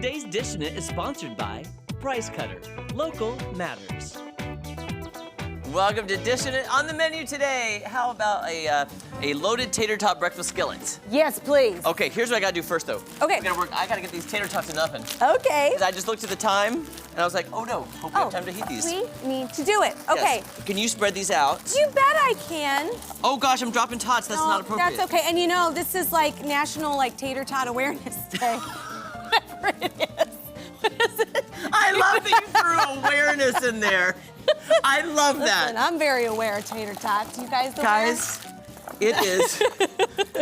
Today's Dishin' It is sponsored by Price Cutter. Local matters. Welcome to Dishin' It. On the menu today, how about a loaded tater tot breakfast skillet? Yes, please. Okay, here's what I gotta do first though. Okay. I gotta get these tater tots in the oven. Okay. Because I just looked at the time and I was like, oh no, hope we have time to heat these. We need to do it. Okay. Yes. Can you spread these out? You bet I can. Oh gosh, I'm dropping tots. That's not appropriate. That's okay. And you know, this is like National Tater Tot Awareness Day. Whatever it is. What is it? I love that you threw awareness in there. I love that. Listen, I'm very aware of tater tots. You guys aware? Guys, it is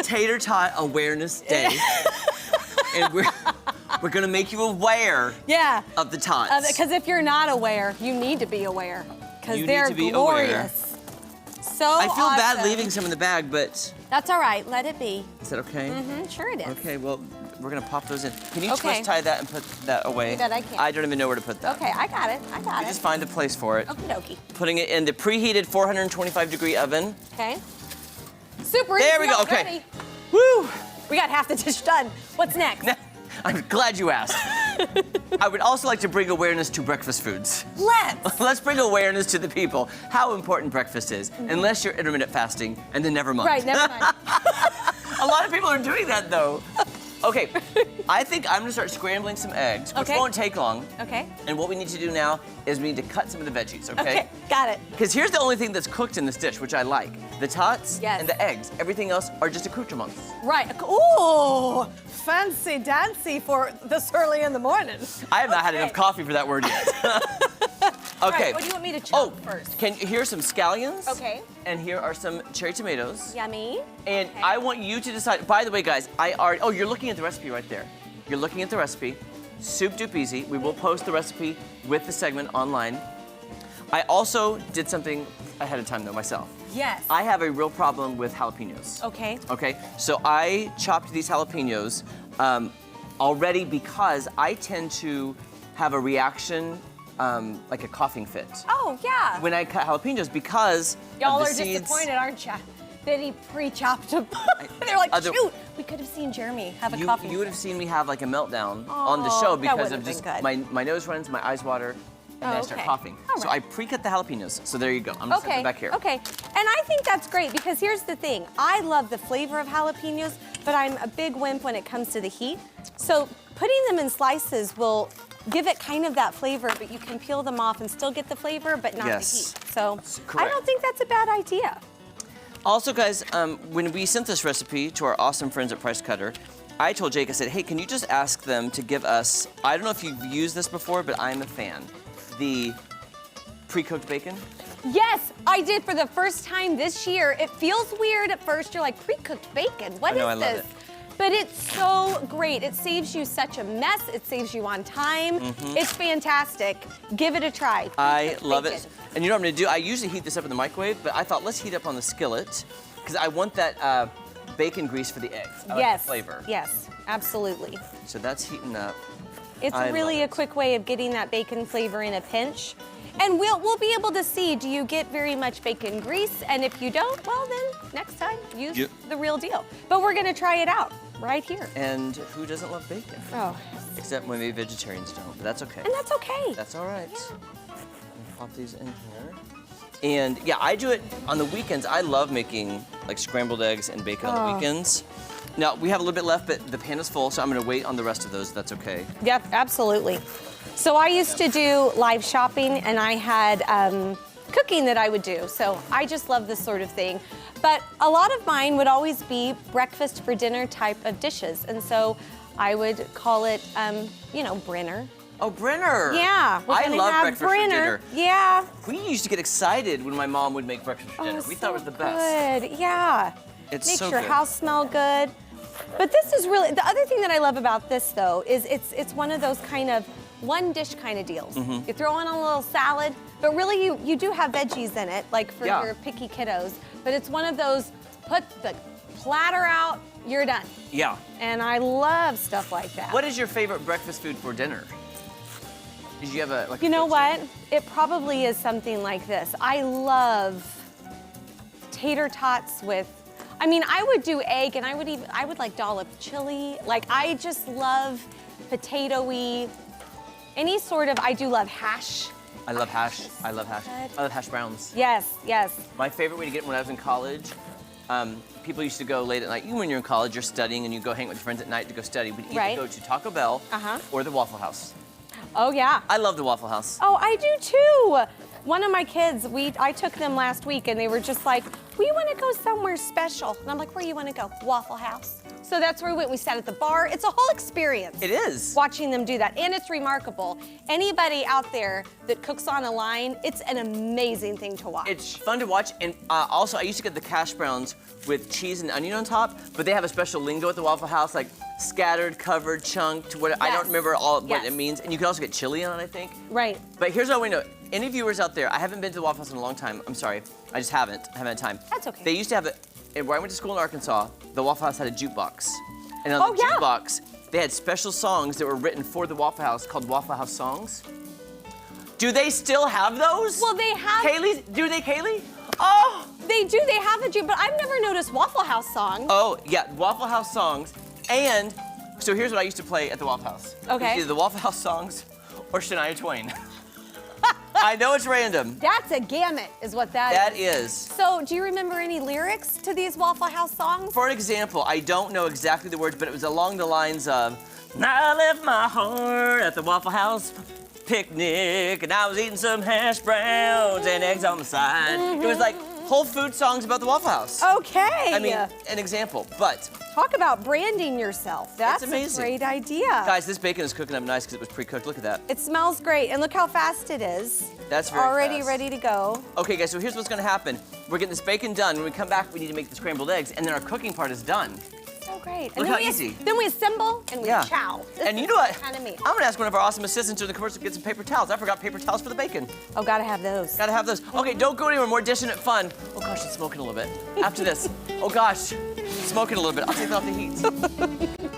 Tater Tot Awareness Day. And we're gonna make you aware of the tots. Because if you're not aware, you need to be aware. Because they're glorious. Aware. So I feel awesome. bad leaving some in the bag, but... That's all right, let it be. Is that okay? Mm-hmm, sure it is. Okay, well, we're gonna pop those in. Can you twist tie that and put that away? You bet I can. I don't even know where to put that. Okay, I got it, I got it. Just find a place for it. Okie dokie. Putting it in the preheated 425-degree oven. Okay. Super easy. There we go, okay. Ready. Woo! We got half the dish done. What's next? I'm glad you asked. I would also like to bring awareness to breakfast foods. Let's bring awareness to the people how important breakfast is, unless you're intermittent fasting, and then never mind. Right, never mind. A lot of people are doing that though. Okay, I think I'm gonna start scrambling some eggs, which won't take long. Okay. And what we need to do now is we need to cut some of the veggies, okay? Okay, got it. Because here's the only thing that's cooked in this dish, which I like. The tots and the eggs. Everything else are just accoutrements. Right, ooh, fancy dancy for this early in the morning. I have not had enough coffee for that word yet. Okay. Right, what do you want me to chop first? Here's some scallions. Okay. And here are some cherry tomatoes. Yummy. And I want you to decide, by the way, guys, oh, you're looking at the recipe right there. You're looking at the recipe. Soup dupe easy. We will post the recipe with the segment online. I also did something ahead of time though myself. Yes. I have a real problem with jalapenos. Okay. Okay, so I chopped these jalapenos already because I tend to have a reaction like a coughing fit. Oh, yeah. When I cut jalapenos because y'all of the are seeds. disappointed, aren't you? That he pre-chopped them. They're like, shoot, we could have seen Jeremy have a coughing fit. You would have seen me have like a meltdown on the show because of just good. my nose runs, my eyes water, and I start coughing. Right. So I pre-cut the jalapenos. So there you go. I'm gonna set them back here. Okay, and I think that's great because here's the thing. I love the flavor of jalapenos, but I'm a big wimp when it comes to the heat. So putting them in slices will give it kind of that flavor, but you can peel them off and still get the flavor, but not the heat. So I don't think that's a bad idea. Also, guys, when we sent this recipe to our awesome friends at Price Cutter, I told Jake, I said, hey, can you just ask them to give us, I don't know if you've used this before, but I'm a fan, the pre-cooked bacon. Yes, I did for the first time this year. It feels weird at first. You're like, pre-cooked bacon, what is this? I love it. But it's so great. It saves you such a mess. It saves you on time. It's fantastic. Give it a try. I love it. And you know what I'm gonna do? I usually heat this up in the microwave, but I thought let's heat up on the skillet because I want that bacon grease for the eggs. I like the flavor. Yes, absolutely. So that's heating up. It's really a quick way of getting that bacon flavor in a pinch. And we'll be able to see, do you get very much bacon grease? And if you don't, well then, next time, use the real deal. But we're gonna try it out right here. And who doesn't love bacon? Oh. Except maybe vegetarians don't, but that's okay. And that's okay. That's all right. Pop these in here. And yeah, I do it on the weekends. I love making like scrambled eggs and bacon on the weekends. Now, we have a little bit left, but the pan is full, so I'm gonna wait on the rest of those, if that's okay. Yep, absolutely. So I used to do live shopping and I had cooking that I would do. So I just love this sort of thing. But a lot of mine would always be breakfast for dinner type of dishes. And so I would call it, you know, Brenner. Oh, Brenner. Yeah, I love breakfast for dinner. Yeah. We used to get excited when my mom would make breakfast for dinner. We thought it was the best. Good, yeah. It's Makes so your good. house smell good. But this is really, the other thing that I love about this though is it's one of those kind of one dish kind of deals. You throw in a little salad, but really you do have veggies in it, like for your picky kiddos. But it's one of those, put the platter out, you're done. Yeah. And I love stuff like that. What is your favorite breakfast food for dinner? Did you have a You know what? It probably is something like this. I love tater tots with, I mean, I would do egg and I would like dollop chili. Like I just love potato-y, any sort of, I do love hash. I love hash. I love hash. I love hash browns. Yes, yes. My favorite way to get it when I was in college, people used to go late at night. Even when you're in college, you're studying and you go hang with your friends at night to go study. We'd either go to Taco Bell or the Waffle House. Oh, yeah. I love the Waffle House. Oh, I do too. One of my kids, I took them last week and they were just like, we want to go somewhere special. And I'm like, where you want to go? Waffle House. So that's where we went. We sat at the bar. It's a whole experience. It is. Watching them do that. And it's remarkable. Anybody out there that cooks on a line, it's an amazing thing to watch. It's fun to watch. And also, I used to get the hash browns with cheese and onion on top, but they have a special lingo at the Waffle House, like scattered, covered, chunked, I don't remember all what it means. And you can also get chili on it, I think. Right. But here's what we know. Any viewers out there, I haven't been to the Waffle House in a long time. I'm sorry. I just haven't. I haven't had time. That's okay. They used to have where I went to school in Arkansas, the Waffle House had a jukebox. And on the jukebox, they had special songs that were written for the Waffle House called Waffle House songs. Do they still have those? Well, they have. Kaylee, do they, Kaylee? Oh! They do, they have a juke, but I've never noticed Waffle House songs. Oh, yeah, Waffle House songs. And so here's what I used to play at the Waffle House. Okay. Either the Waffle House songs or Shania Twain. I know it's random. That's a gamut, is what that is. That is. So, do you remember any lyrics to these Waffle House songs? For example, I don't know exactly the words, but it was along the lines of, I left my heart at the Waffle House picnic, and I was eating some hash browns and eggs on the side. It was like whole food songs about the Waffle House. Okay. I mean, an example, but. Talk about branding yourself. That's amazing. A great idea. Guys, this bacon is cooking up nice because it was pre-cooked. Look at that. It smells great, and look how fast it is. That's very already fast. ready to go. Okay, guys, so here's what's gonna happen. We're getting this bacon done. When we come back, we need to make the scrambled eggs, and then our cooking part is done. So great. Look how easy. Then we assemble and we chow. And you know what? Kind of me. I'm gonna ask one of our awesome assistants during the commercial to get some paper towels. I forgot paper towels for the bacon. Oh, gotta have those. Gotta have those. Okay, don't go anywhere. More dishing it fun. Oh gosh, it's smoking a little bit. After this. Oh gosh, smoking a little bit. I'll take it off the heat.